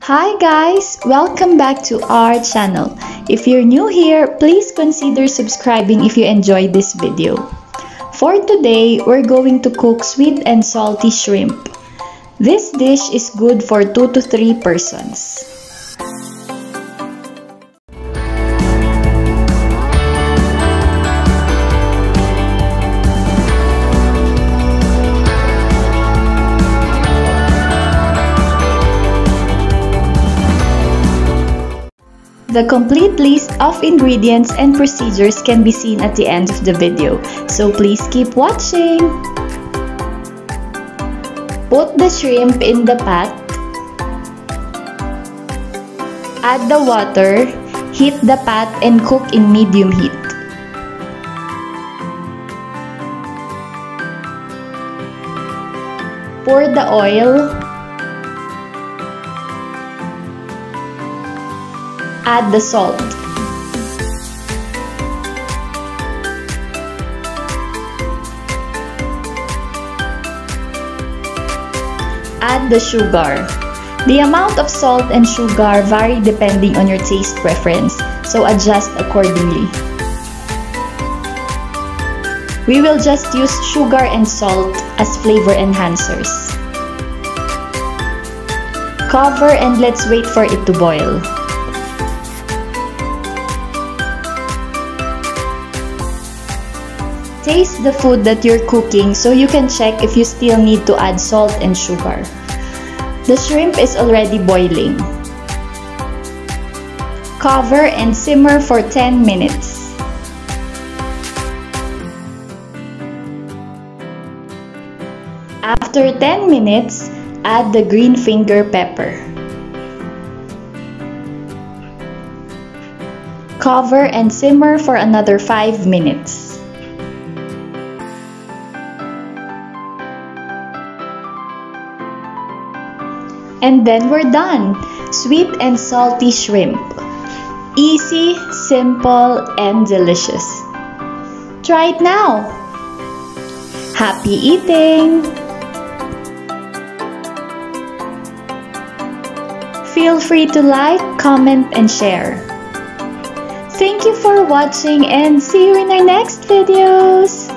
Hi guys! Welcome back to our channel. If you're new here, please consider subscribing if you enjoyed this video. For today, we're going to cook sweet and salty shrimp. This dish is good for 2 to 3 persons. The complete list of ingredients and procedures can be seen at the end of the video, so please keep watching! Put the shrimp in the pot. Add the water, heat the pot and cook in medium heat. Pour the oil. Add the salt. Add the sugar. The amount of salt and sugar vary depending on your taste preference, so adjust accordingly. We will just use sugar and salt as flavor enhancers. Cover and let's wait for it to boil. Taste the food that you're cooking so you can check if you still need to add salt and sugar. The shrimp is already boiling. Cover and simmer for 10 minutes. After 10 minutes, add the green finger pepper. Cover and simmer for another 5 minutes. And then we're done! Sweet and salty shrimp. Easy, simple, and delicious. Try it now! Happy eating! Feel free to like, comment, and share. Thank you for watching and see you in our next videos!